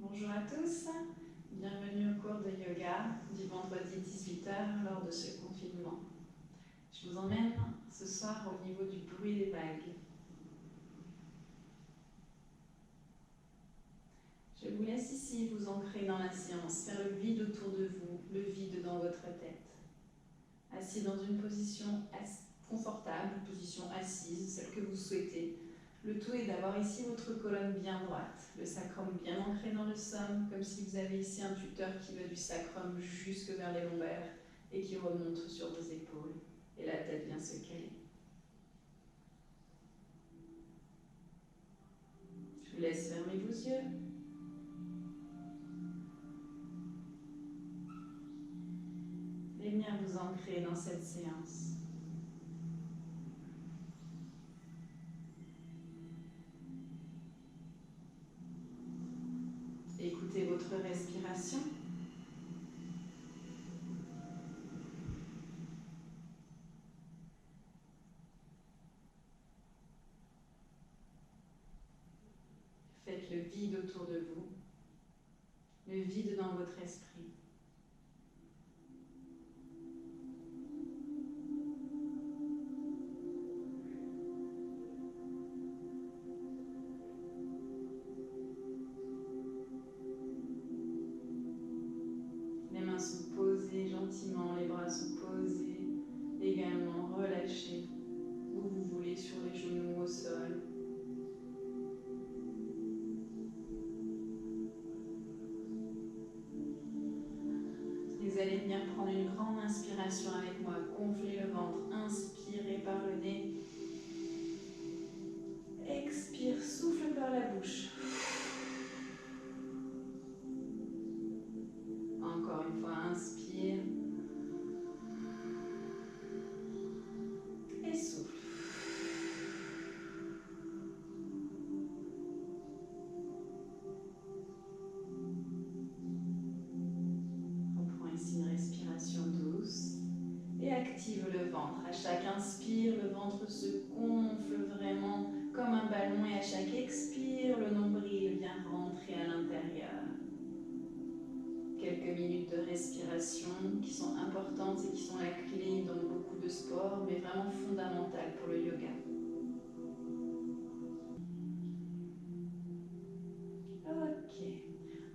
Bonjour à tous, bienvenue au cours de yoga du vendredi 18h lors de ce confinement. Je vous emmène ce soir au niveau du bruit des vagues. Je vous laisse ici vous ancrer dans la séance, faire le vide autour de vous, le vide dans votre tête. Assis dans une position confortable, une position assise, celle que vous souhaitez. Le tout est d'avoir ici votre colonne bien droite, le sacrum bien ancré dans le sol, comme si vous avez ici un tuteur qui va du sacrum jusque vers les lombaires et qui remonte sur vos épaules. Et la tête vient se caler. Je vous laisse fermer vos yeux. Et venir vous ancrer dans cette séance. Écoutez votre respiration. Faites le vide autour de vous, le vide dans votre esprit. Les mains sont posées gentiment, les bras sont posés, également relâchés, où vous voulez, sur les genoux, au sol. Vous allez venir prendre une grande inspiration avec moi, gonfler le ventre, inspirez par le nez, expire, souffle par la bouche. Encore une fois, inspire et souffle. Reprends ici une respiration douce et active le ventre. À chaque inspire, le ventre se gonfle vraiment comme un ballon et à chaque expire, le nombril vient rentrer à l'intérieur. Quelques minutes de respiration qui sont importantes et qui sont la clé dans beaucoup de sports, mais vraiment fondamentales pour le yoga. Ok.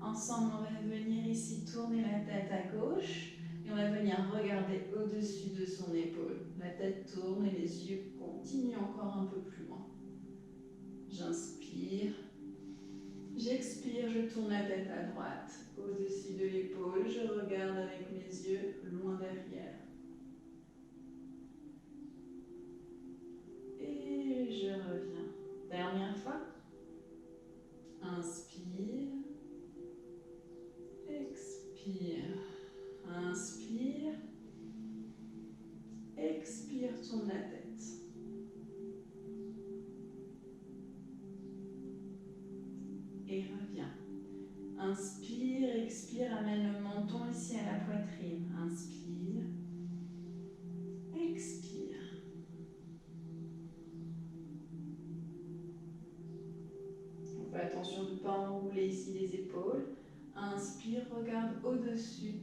Ensemble, on va venir ici tourner la tête à gauche et on va venir regarder au-dessus de son épaule. La tête tourne et les yeux continuent encore un peu plus loin. J'inspire. J'expire, je tourne la tête à droite, au-dessus de l'épaule, je regarde avec mes yeux loin derrière. Et je reviens. Dernière fois. Inspire. Expire. Inspire. Expire, tourne la tête. Et reviens. Inspire, expire, amène le menton ici à la poitrine. Inspire, expire. On fait attention de ne pas enrouler ici les épaules. Inspire, regarde au-dessus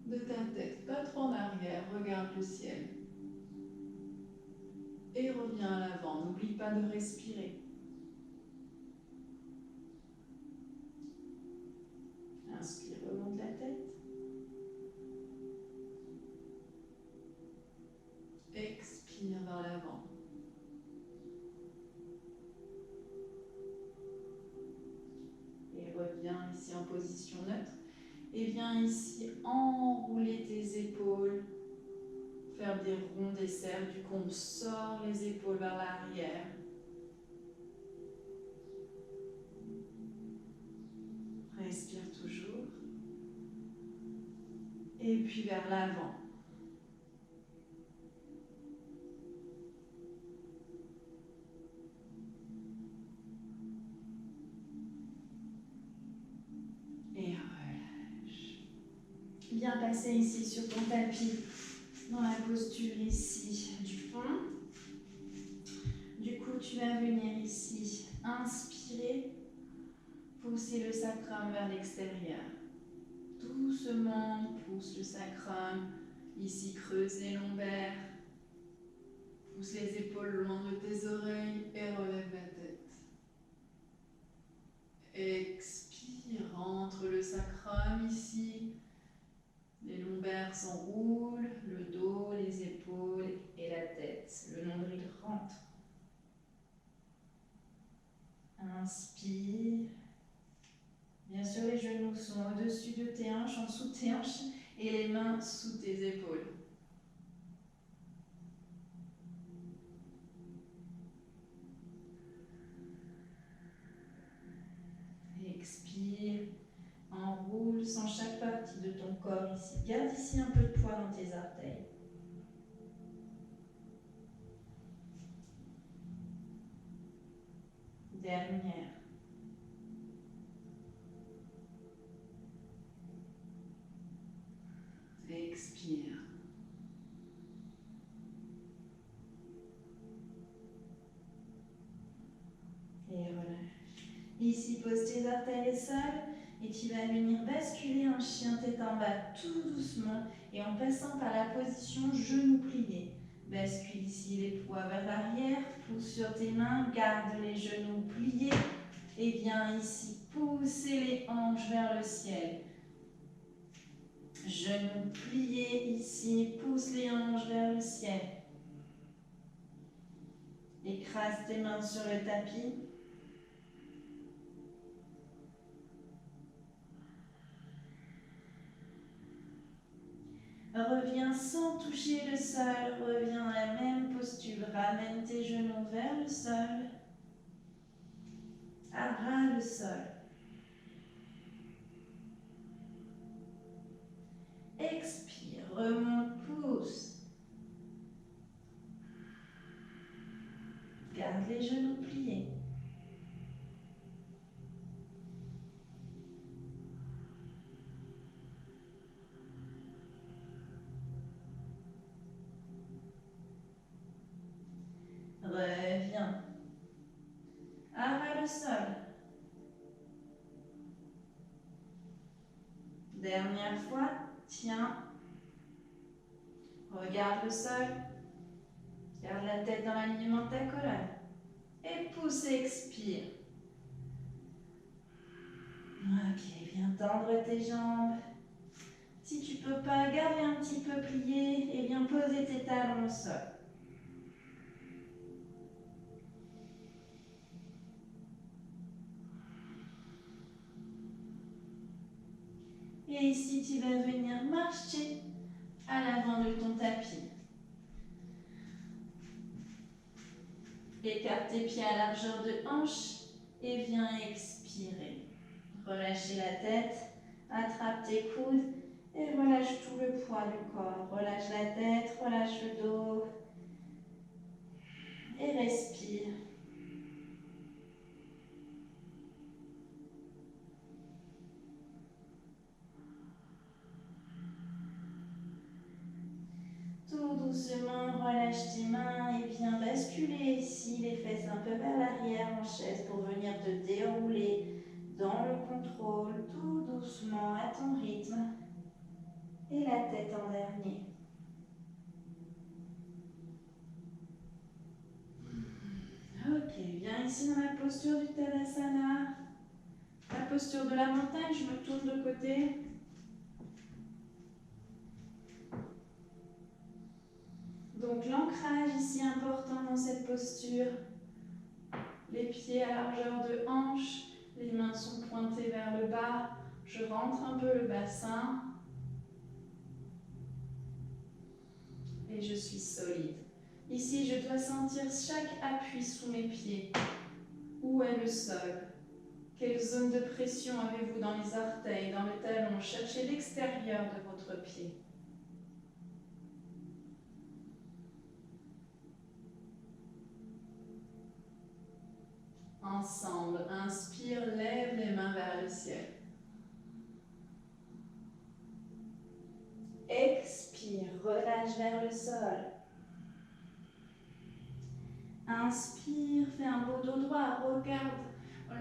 de ta tête, pas trop en arrière, regarde le ciel. Et reviens à l'avant, n'oublie pas de respirer. Inspire, remonte la tête. Expire vers l'avant. Et reviens ici en position neutre. Et viens ici enrouler tes épaules. Faire des ronds, des cercles. Du coup, on sort les épaules vers l'arrière. Respire toujours. Et puis vers l'avant. Et relâche. Viens passer ici sur ton tapis, dans la posture ici du pont. Du coup, tu vas venir ici, inspirer, pousser pousser le sacrum vers l'extérieur. Doucement, pousse le sacrum. Ici, creuse les lombaires. Pousse les épaules loin de tes oreilles et relève la tête. Expire, rentre le sacrum ici. Les lombaires s'enroulent, le dos, les épaules et la tête. Le nombril rentre. Inspire. Bien sûr, les genoux sont au-dessus de tes hanches, en dessous de tes hanches, et les mains sous tes épaules. Expire. Enroule sans chaque partie de ton corps ici. Garde ici un peu de poids dans tes orteils. Dernière. Expire. Et relâche. Ici, pose tes orteils au sol et tu vas venir basculer en chien tête en bas tout doucement et en passant par la position genou plié. Bascule ici les poids vers l'arrière, pousse sur tes mains, garde les genoux pliés et viens ici pousser les hanches vers le ciel. Genoux pliés ici, pousse les hanches vers le ciel. Écrase tes mains sur le tapis. Reviens sans toucher le sol, reviens à la même posture. Ramène tes genoux vers le sol. À ras le sol. Expire, remonte, pousse. Garde les genoux pliés. Reviens. À ras le sol. Dernière fois, tiens. Regarde le sol. Garde la tête dans l'alignement de ta colonne. Et pousse, expire. Ok, viens tendre tes jambes. Si tu peux pas, garde un petit peu plié et viens poser tes talons au sol. Et ici, tu vas venir marcher à l'avant de ton tapis. Écarte tes pieds à largeur de hanche et viens expirer. Relâchez la tête, attrape tes coudes et relâche tout le poids du corps. Relâche la tête, relâche le dos et respire. Tout doucement, relâche tes mains et viens basculer ici les fesses un peu vers l'arrière en chaise pour venir te dérouler dans le contrôle, tout doucement à ton rythme. Et la tête en dernier. Ok, viens ici dans la posture du Tadasana. La posture de la montagne, je me tourne de côté. Donc l'ancrage ici important dans cette posture. Les pieds à largeur de hanche, les mains sont pointées vers le bas. Je rentre un peu le bassin. Et je suis solide. Ici, je dois sentir chaque appui sous mes pieds. Où est le sol? Quelle zone de pression avez-vous dans les orteils, dans le talon? Cherchez l'extérieur de votre pied. Ensemble, inspire, lève les mains vers le ciel. Expire, relâche vers le sol. Inspire, fais un beau dos droit, regarde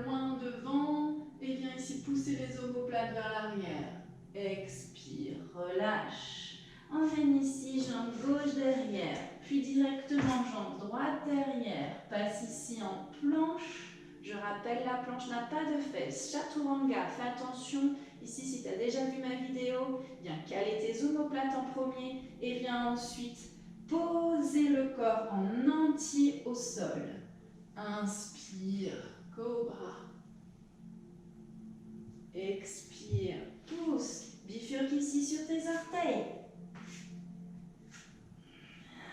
loin devant Et viens ici pousser les omoplates vers l'arrière. Expire, relâche. Emmène ici, jambe gauche derrière, puis directement jambe droite derrière. Passe ici en planche. Je rappelle, la planche n'a pas de fesses. Chaturanga, fais attention. Ici, si tu as déjà vu ma vidéo, viens caler tes omoplates en premier et viens ensuite poser le corps en entier au sol. Inspire, cobra. Expire, pousse. Bifurque ici sur tes orteils.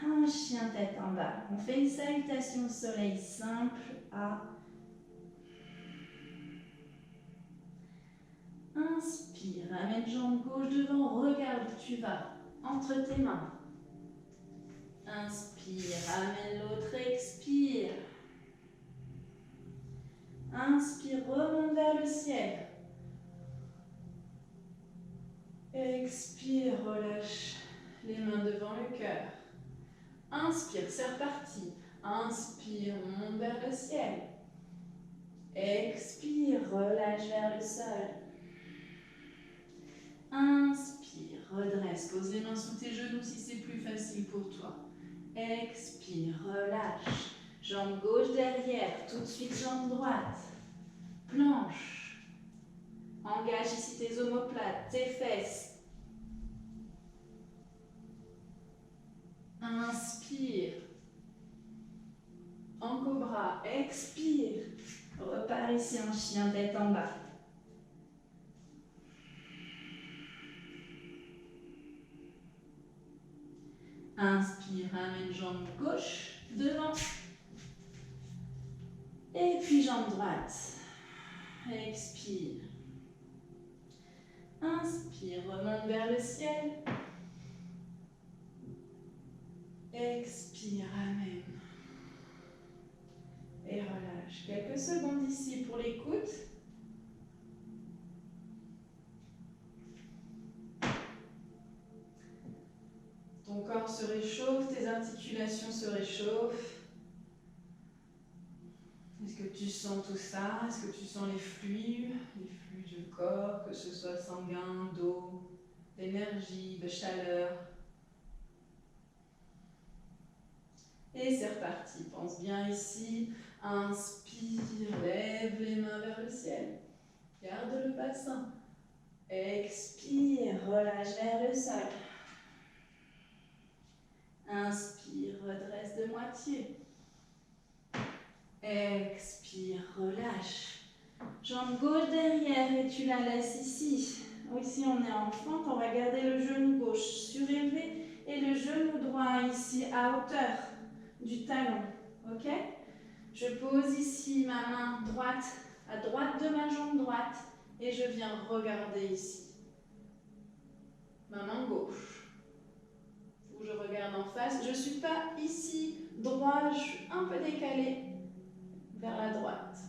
Un chien tête en bas. On fait une salutation au soleil simple à... Inspire, amène jambe gauche devant, regarde où tu vas, entre tes mains. Inspire, amène l'autre, expire. Inspire, remonte vers le ciel. Expire, relâche les mains devant le cœur. Inspire, c'est reparti. Inspire, monte vers le ciel. Expire, relâche vers le sol. Inspire, redresse, pose les mains sous tes genoux si c'est plus facile pour toi. Expire, relâche. Jambe gauche derrière, tout de suite jambe droite. Planche. Engage ici tes omoplates, tes fesses. Inspire. En cobra, expire. Repars ici en chien, tête en bas. Inspire, amène jambe gauche devant. Et puis jambe droite. Expire. Inspire, remonte vers le ciel. Expire, amène. Et relâche. Quelques secondes ici pour l'écoute. Ton corps se réchauffe, tes articulations se réchauffent. Est-ce que tu sens tout ça? Est-ce que tu sens les fluides du corps, que ce soit sanguin, d'eau, d'énergie, de chaleur? Et c'est reparti. Pense bien ici. Inspire, lève les mains vers le ciel. Garde le bassin. Expire, relâche vers le sol. Inspire, redresse de moitié. Expire, relâche. Jambe gauche derrière et tu la laisses ici. Ici on est en fente, on va garder le genou gauche surélevé et le genou droit ici à hauteur du talon. Ok? Je pose ici ma main droite à droite de ma jambe droite et je viens regarder ici. Ma main gauche. Où je regarde en face. Je ne suis pas ici droit, je suis un peu décalée vers la droite.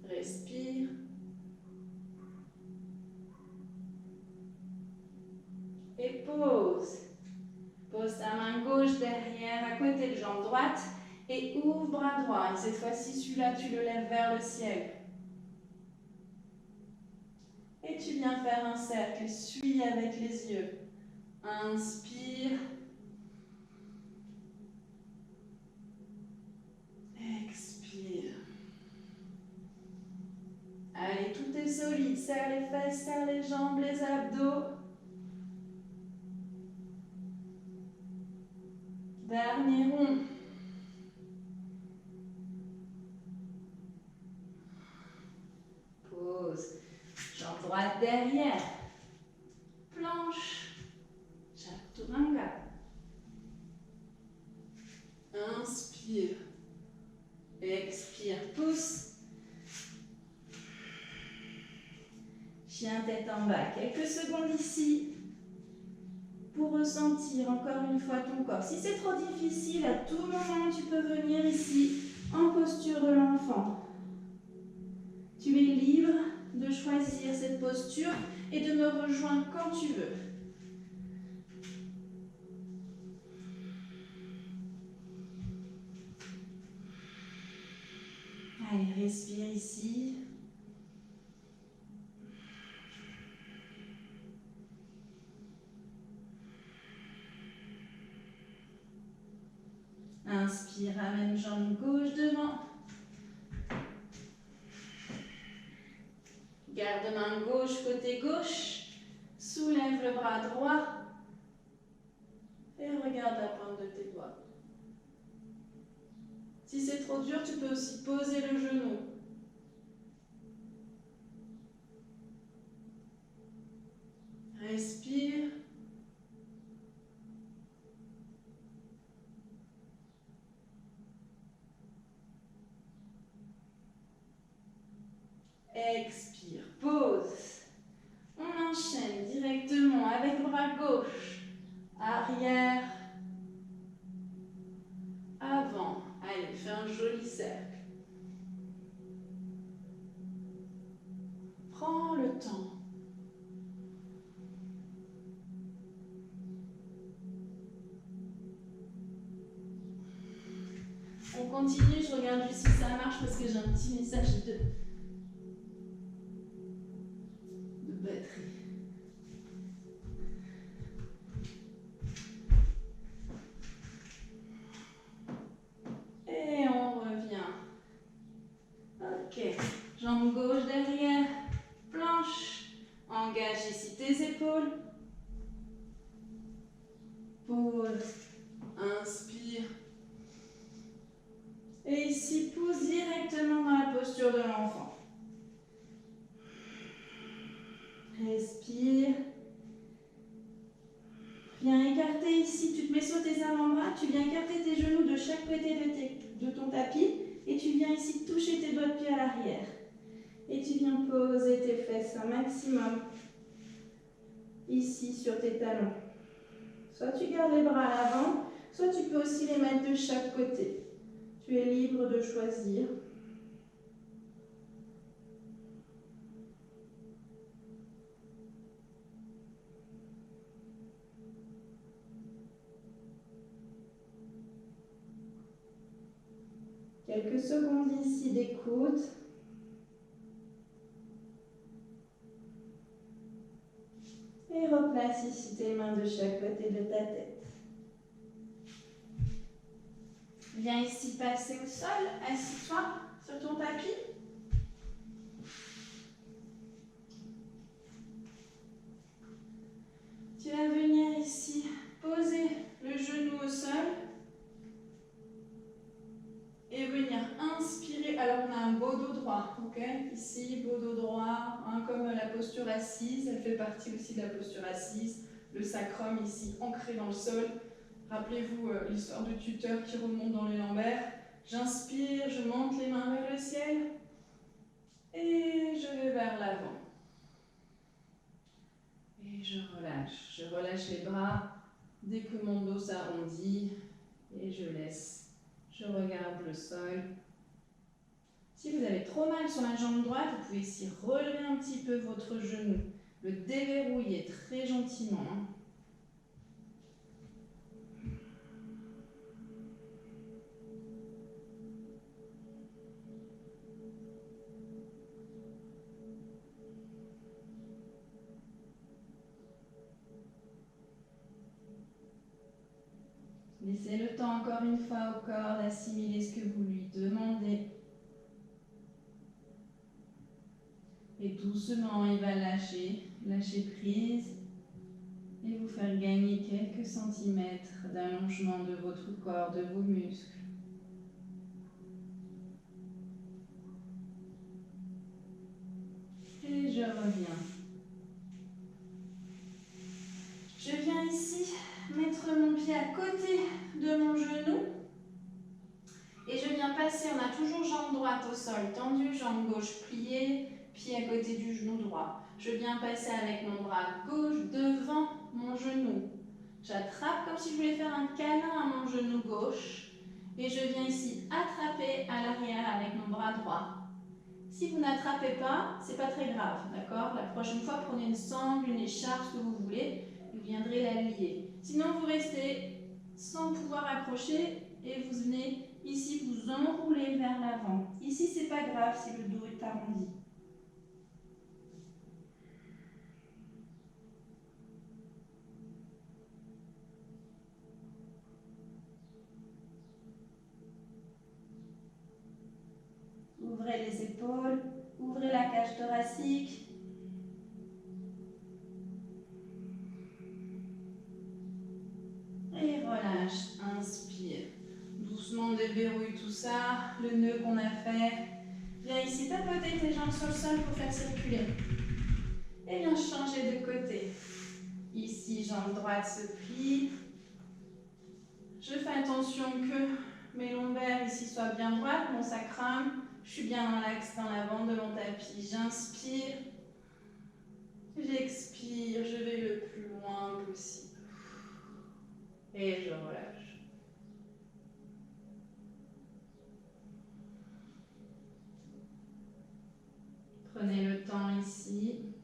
Respire. Et pose. Pose ta main gauche derrière, à côté de jambe droite. Et ouvre bras droit. Et cette fois-ci, celui-là, tu le lèves vers le ciel. Et tu viens faire un cercle. Suis avec les yeux. Inspire. Expire. Allez, tout est solide. Serre les fesses, serre les jambes, les abdos. Dernier rond. Pose. Jambe droite derrière. Planche. Chaturanga. Inspire. Expire. Pousse. Chien tête en bas. Quelques secondes ici pour ressentir encore une fois ton corps. Si c'est trop difficile, à tout moment, tu peux venir ici en posture de l'enfant. Tu es libre de choisir cette posture et de me rejoindre quand tu veux. Allez, respire ici. Inspire, ramène jambe gauche devant. Garde main gauche, côté gauche. Soulève le bras droit. Et regarde la pointe de tes doigts. Si c'est trop dur, tu peux aussi poser le genou. Respire. Expire, pose. On enchaîne directement avec bras gauche, arrière, avant. Allez, fais un joli cercle. Prends le temps. On continue, je regarde juste si ça marche parce que j'ai un petit message de batterie. Et on revient. Ok, jambe gauche derrière, planche. Engage ici tes épaules. Pose, inspire. Et ici, pousse directement dans la posture de l'enfant. Respire. Viens écarter ici, tu te mets sur tes avant-bras, tu viens écarter tes genoux de chaque côté de ton tapis et tu viens ici toucher tes doigts de pied à l'arrière. Et tu viens poser tes fesses un maximum ici sur tes talons. Soit tu gardes les bras à l'avant, soit tu peux aussi les mettre de chaque côté. Tu es libre de choisir. Quelques secondes ici d'écoute. Et replace ici tes mains de chaque côté de ta tête. Viens ici passer au sol, assis-toi sur ton tapis. Tu vas venir ici poser le genou au sol et venir inspirer. Alors on a un beau dos droit, ok? Ici, beau dos droit, comme la posture assise, elle fait partie aussi de la posture assise. Le sacrum ici ancré dans le sol. Rappelez-vous l'histoire du tuteur qui remonte dans les lombaires. J'inspire, je monte les mains vers le ciel et je vais vers l'avant. Et je relâche les bras dès que mon dos s'arrondit et je laisse. Je regarde le sol. Si vous avez trop mal sur la jambe droite, vous pouvez ici relever un petit peu votre genou, le déverrouiller très gentiment. Laissez le temps encore une fois au corps d'assimiler ce que vous lui demandez. Et doucement, il va lâcher prise et vous faire gagner quelques centimètres d'allongement de votre corps, de vos muscles. Et je reviens. Je viens ici mettre mon pied à côté de mon genou. Et je viens passer, on a toujours jambe droite au sol tendue, jambe gauche pliée, pied à côté du genou droit. Je viens passer avec mon bras gauche devant mon genou. J'attrape comme si je voulais faire un câlin à mon genou gauche. Et je viens ici attraper à l'arrière avec mon bras droit. Si vous n'attrapez pas, c'est pas très grave, d'accord? La prochaine fois, prenez une sangle, une écharpe, ce que vous voulez, vous viendrez la lier. Sinon, vous restez sans pouvoir accrocher et vous venez ici vous enrouler vers l'avant. Ici, Ici, c'est pas grave si le dos est arrondi. Ouvrez les épaules, ouvrez la cage thoracique. Et relâche, inspire. Doucement déverrouille tout ça, le nœud qu'on a fait. Viens ici tapoter tes jambes sur le sol pour faire circuler. Et viens changer de côté. Ici, jambe droite se plie. Je fais attention que mes lombaires ici soient bien droites, mon sacrum. Je suis bien dans l'axe, dans la bande de mon tapis. J'inspire. J'expire. Je vais le plus loin possible. Et je relâche. Prenez le temps ici.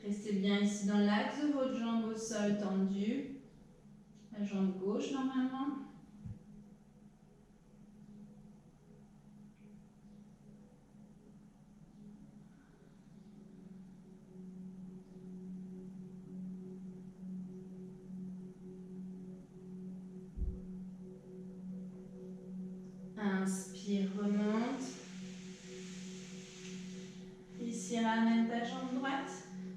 Restez bien ici dans l'axe de votre jambe au sol tendue. La jambe gauche normalement. Inspire, remonte. Ici, ramène ta jambe droite,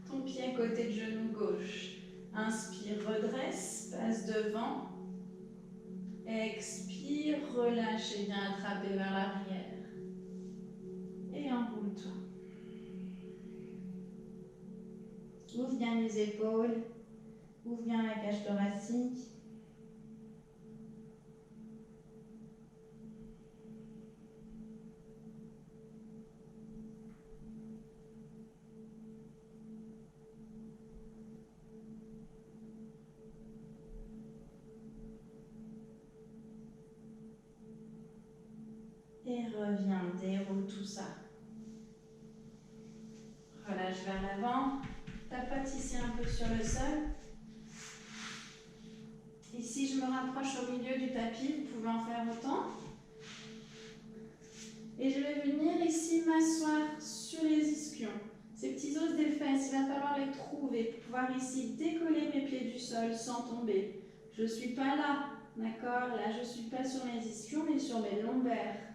ton pied à côté de genou gauche. Inspire, redresse, passe devant. Expire, relâche et viens attraper vers l'arrière. Et enroule-toi. Ouvre bien les épaules, ouvre bien la cage thoracique. Et reviens, déroule tout ça. Relâche vers l'avant. Tapote ici un peu sur le sol. Ici, je me rapproche au milieu du tapis. Vous pouvez en faire autant. Et je vais venir ici m'asseoir sur les ischions. Ces petits os des fesses, il va falloir les trouver pour pouvoir ici décoller mes pieds du sol sans tomber. Je ne suis pas là, d'accord? Là, je ne suis pas sur mes ischions, mais sur mes lombaires.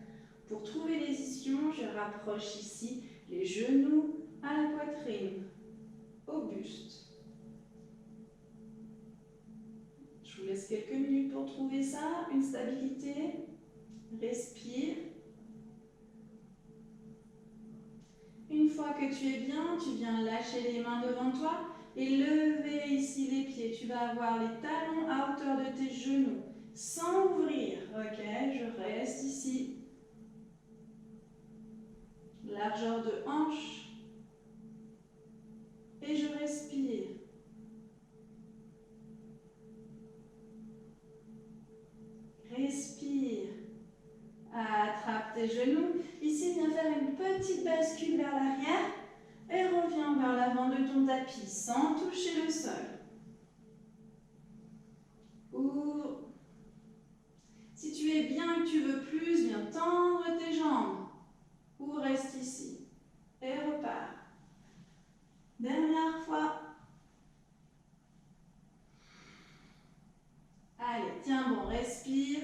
Pour trouver les ischions, je rapproche ici les genoux à la poitrine, au buste. Je vous laisse quelques minutes pour trouver ça, une stabilité. Respire. Une fois que tu es bien, tu viens lâcher les mains devant toi et lever ici les pieds. Tu vas avoir les talons à hauteur de tes genoux, sans ouvrir. Ok, je reste ici. Largeur de hanche. Et je respire. Respire. Attrape tes genoux. Ici, viens faire une petite bascule vers l'arrière et reviens vers l'avant de ton tapis sans toucher le sol. Ouvre. Si tu es bien et que tu veux plus, viens tendre tes jambes. Ou reste ici. Et repars. Dernière fois. Allez, tiens bon, respire.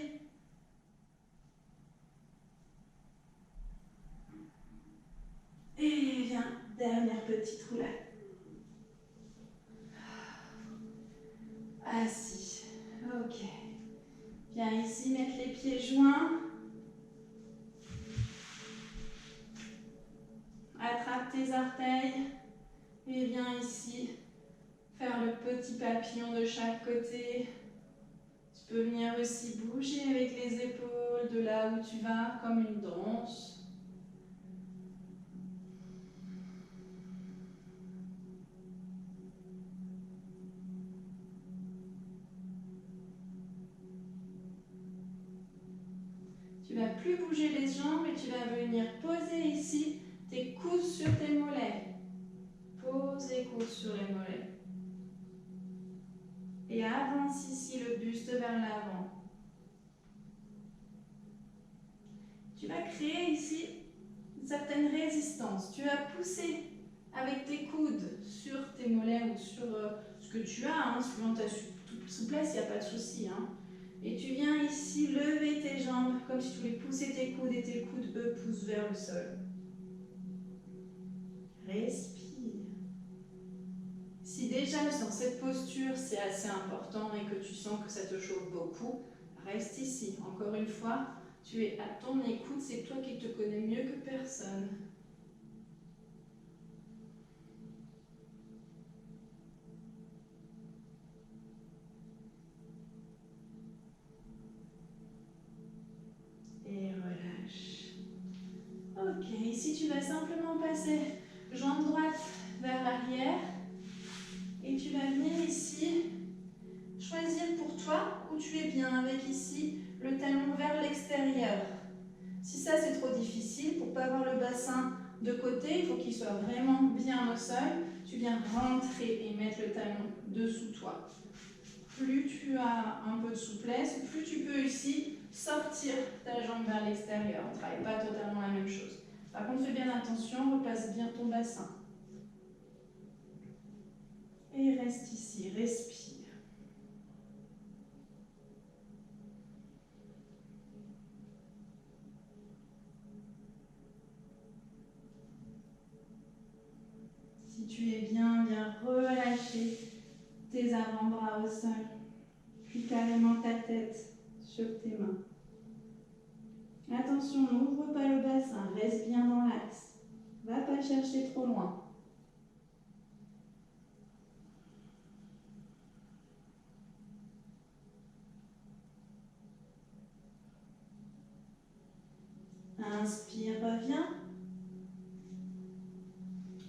Et viens, dernière petite roulade. Assis. Ok. Viens ici mettre les pieds joints. Attrape tes orteils. Et viens ici faire le petit papillon de chaque côté. Tu peux venir aussi bouger avec les épaules de là où tu vas, comme une danse. Tu ne vas plus bouger les jambes et tu vas venir poser ici avance ici le buste vers l'avant. Tu vas créer ici une certaine résistance. Tu vas pousser avec tes coudes sur tes mollets ou sur ce que tu as, hein, suivant ta souplesse, il n'y a pas de souci. Hein. Et tu viens ici lever tes jambes comme si tu voulais pousser tes coudes et tes coudes, eux, poussent vers le sol. Respire. Si déjà dans cette posture c'est assez important et que tu sens que ça te chauffe beaucoup, reste ici. Encore une fois, tu es à ton écoute, c'est toi qui te connais mieux que personne. Et relâche. Ok, ici tu vas simplement passer jambe droite vers l'arrière et tu vas venir ici choisir pour toi où tu es bien avec ici le talon vers l'extérieur. Si ça c'est trop difficile, pour ne pas avoir le bassin de côté, il faut qu'il soit vraiment bien au sol. Tu viens rentrer et mettre le talon dessous toi. Plus tu as un peu de souplesse, plus tu peux ici sortir ta jambe vers l'extérieur. On ne travaille pas totalement la même chose. Par contre, fais bien attention, replace bien ton bassin. Et reste ici, respire. Si tu es bien, viens relâcher tes avant-bras au sol, puis carrément ta tête sur tes mains. Attention, n'ouvre pas le bassin, reste bien dans l'axe. Va pas chercher trop loin. Inspire, reviens.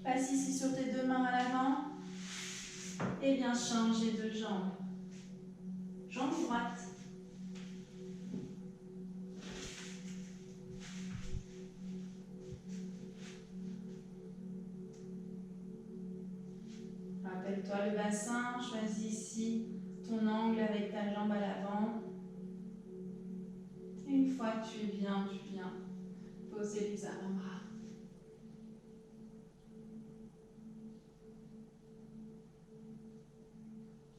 Passe ici sur tes deux mains à l'avant. Et viens changer de jambe. Jambe droite. Rappelle-toi le bassin, choisis ici ton angle avec ta jambe à l'avant. Et une fois que tu es bien, tu viens poser les avant-bras.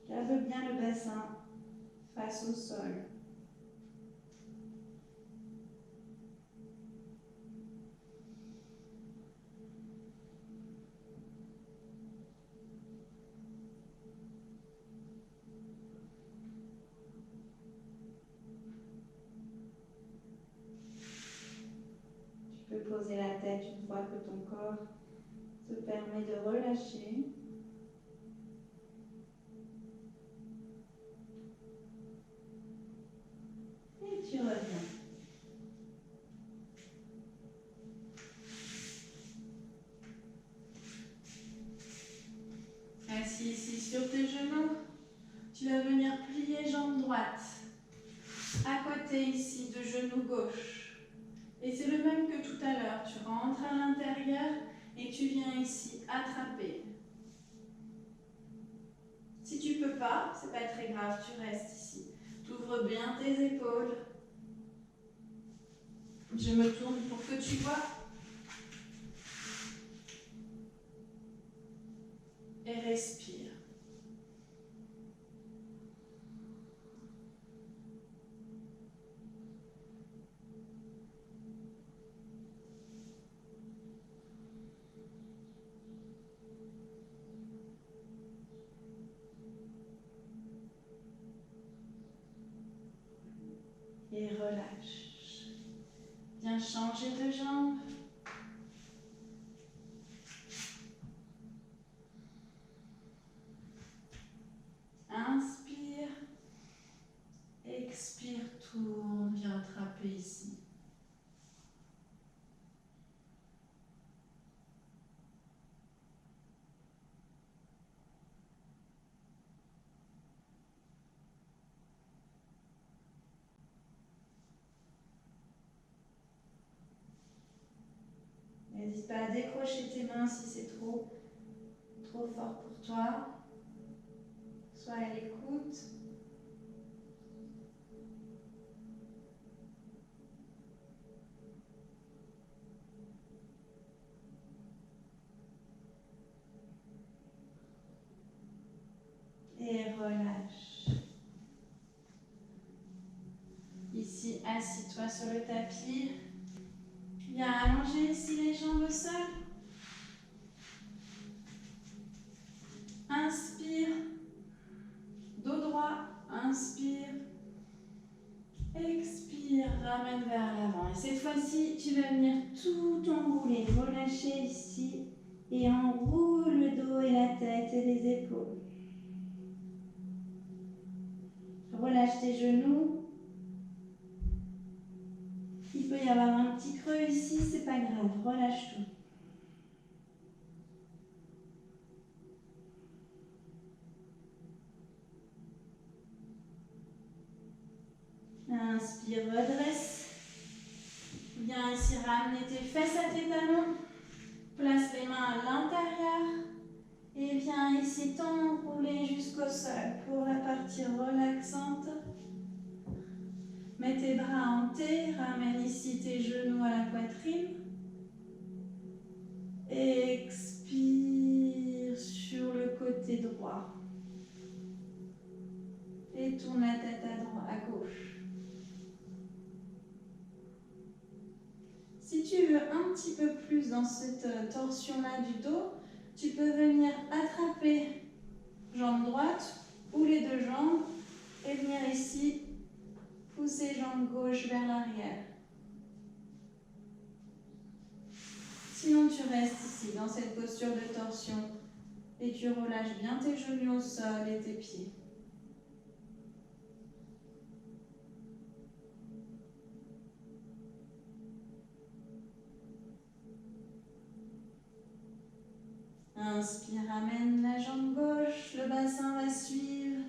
Garde bien le bassin face au sol. Tu peux poser la tête une fois que ton corps te permet de relâcher. Et tu reviens. Assis ici sur tes genoux, tu vas venir plier jambe droite. À côté ici de genou gauche. Et c'est le même que tout à l'heure. Tu rentres à l'intérieur et tu viens ici attraper. Si tu peux pas, c'est pas très grave, tu restes ici. Tu ouvres bien tes épaules. Je me tourne pour que tu vois. Et respire. Et relâche. Viens changer de jambe. Inspire. Expire, tourne, viens attraper ici. N'hésite pas à décrocher tes mains si c'est trop fort pour toi. Sois à l'écoute. assis-toi sur le tapis. Viens allonger ici les jambes au sol. Inspire. Dos droit. Inspire. Expire. Ramène vers l'avant. Et cette fois-ci, tu vas venir tout enrouler. Relâcher ici. Et enroule le dos et la tête et les épaules. Relâche tes genoux. Il peut y avoir un petit creux ici, c'est pas grave. Relâche tout. Inspire, redresse. Viens ici ramener tes fesses à tes talons. Place les mains à l'intérieur. Et viens ici t'enrouler jusqu'au sol pour la partie relaxante. Mets tes bras en T. Ramène ici tes genoux à la poitrine. Expire sur le côté droit. Et tourne la tête à droite, à gauche. Si tu veux un petit peu plus dans cette torsion-là du dos, tu peux venir attraper jambe droite ou les deux jambes et venir ici pousser jambe gauche vers l'arrière. Sinon, tu restes ici dans cette posture de torsion et tu relâches bien tes genoux au sol et tes pieds. Inspire, ramène la jambe gauche, le bassin va suivre.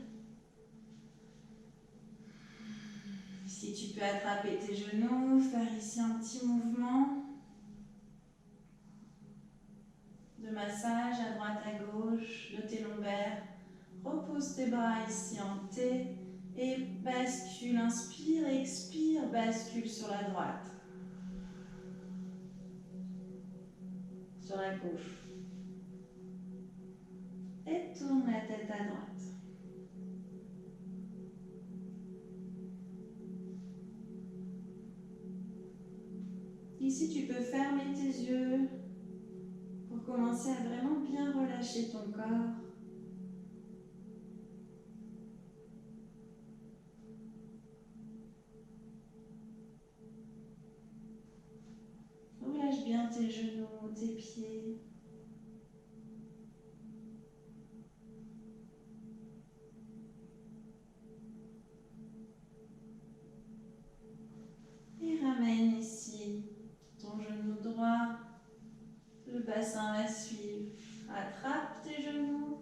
Ici, tu peux attraper tes genoux, faire ici un petit mouvement de massage à droite à gauche de tes lombaires. Repose tes bras ici en T et bascule. Inspire, expire, bascule sur la droite. Sur la gauche. Et tourne la tête à droite. Ici, tu peux fermer tes yeux pour commencer à vraiment bien relâcher ton corps. Relâche bien tes genoux, tes pieds. Et ramène ici ton genou droit. Le bassin va suivre. Attrape tes genoux.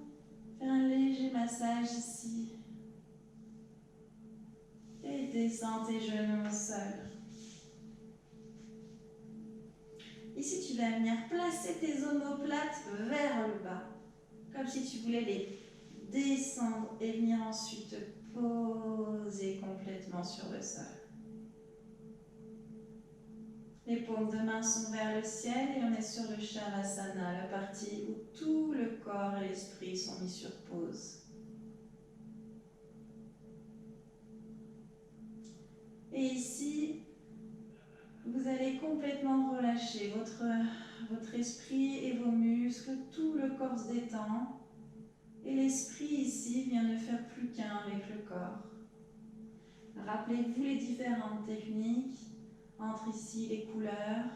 Fais un léger massage ici. Et descends tes genoux au sol. Ici, tu vas venir placer tes omoplates vers le bas. Comme si tu voulais les descendre et venir ensuite te poser complètement sur le sol. Les paumes de main sont vers le ciel et on est sur le Shavasana, la partie où tout le corps et l'esprit sont mis sur pause. Et ici, vous allez complètement relâcher votre esprit et vos muscles, tout le corps se détend. Et l'esprit ici vient ne faire plus qu'un avec le corps. Rappelez-vous les différentes techniques entre ici les couleurs,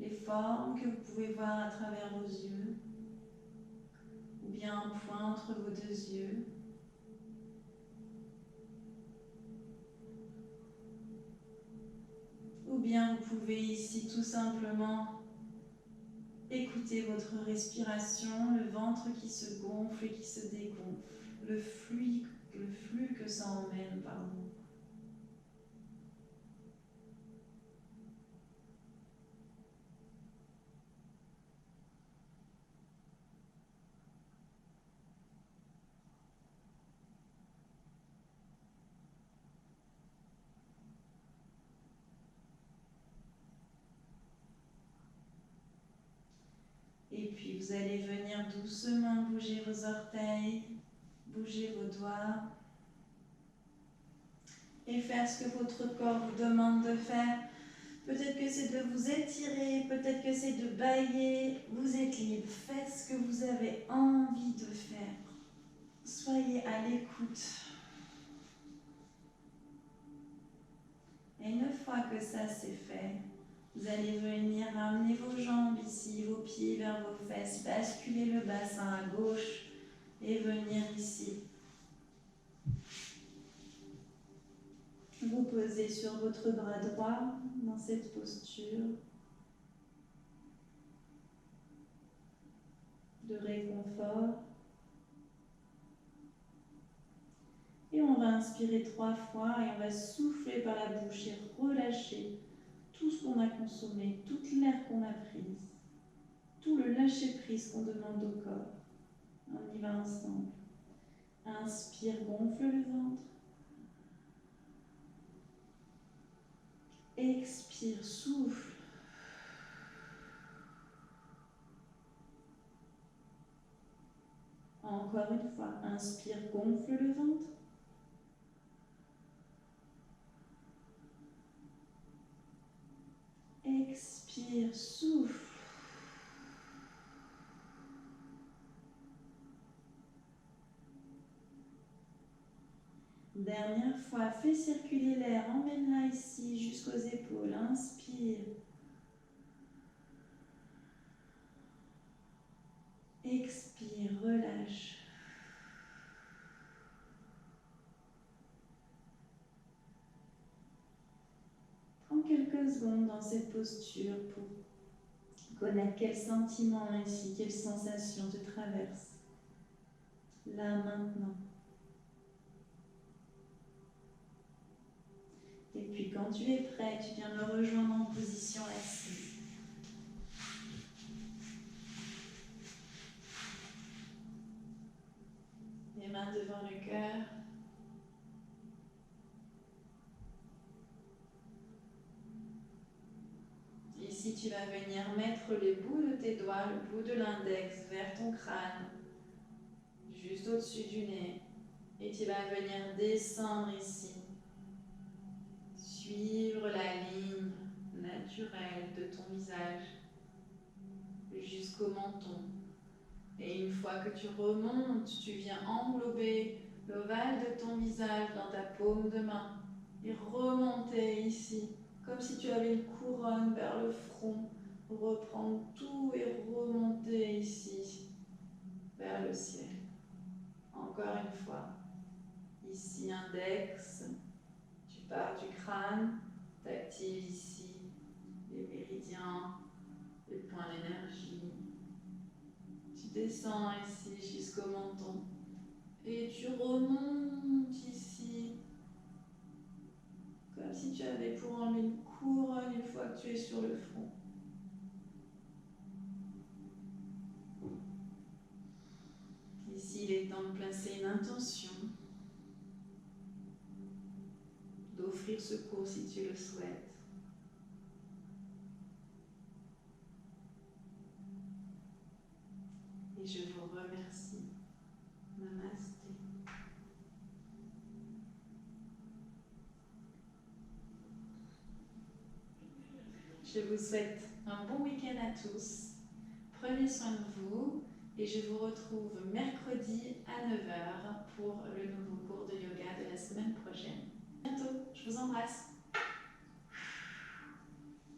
les formes que vous pouvez voir à travers vos yeux, ou bien un point entre vos deux yeux. Ou bien vous pouvez ici tout simplement écouter votre respiration, le ventre qui se gonfle et qui se dégonfle, le flux que ça emmène par vous. Et puis vous allez venir doucement bouger vos orteils, bouger vos doigts. et faire ce que votre corps vous demande de faire. Peut-être que c'est de vous étirer, peut-être que c'est de bâiller. Vous êtes libre. Faites ce que vous avez envie de faire. Soyez à l'écoute. Et une fois que ça c'est fait, vous allez venir ramener vos jambes ici, vos pieds vers vos fesses, basculer le bassin à gauche et venir ici. Vous posez sur votre bras droit dans cette posture de réconfort. Et on va inspirer 3 fois et on va souffler par la bouche et relâcher tout ce qu'on a consommé, toute l'air qu'on a prise, tout le lâcher-prise qu'on demande au corps. On y va ensemble. Inspire, gonfle le ventre. Expire, souffle. Encore une fois, inspire, gonfle le ventre. Expire, souffle. Dernière fois, fais circuler l'air, emmène-la ici jusqu'aux épaules. Inspire. Expire, relâche. Prends quelques secondes dans cette posture pour connaître quels sentiments ici, quelles sensations te traversent. Là, maintenant. Et puis quand tu es prêt, tu viens me rejoindre en position assise. Les mains devant le cœur. Ici, tu vas venir mettre les bouts de tes doigts, le bout de l'index vers ton crâne, juste au-dessus du nez. Et tu vas venir descendre ici. Suivre la ligne naturelle de ton visage jusqu'au menton. Et une fois que tu remontes, tu viens englober l'ovale de ton visage dans ta paume de main et remonter ici, comme si tu avais une couronne vers le front. Reprendre tout et remonter ici, vers le ciel. Encore une fois. Ici, index. Tu pars du crâne, tu actives ici les méridiens, les points d'énergie. Tu descends ici jusqu'au menton et tu remontes ici comme si tu avais pour enlever une couronne une fois que tu es sur le front. Ici, il est temps de placer une intention, d'offrir ce cours si tu le souhaites. Et je vous remercie. Namasté. Je vous souhaite un bon week-end à tous. Prenez soin de vous et je vous retrouve mercredi à 9 h pour le nouveau cours de yoga de la semaine prochaine. À bientôt, je vous embrasse.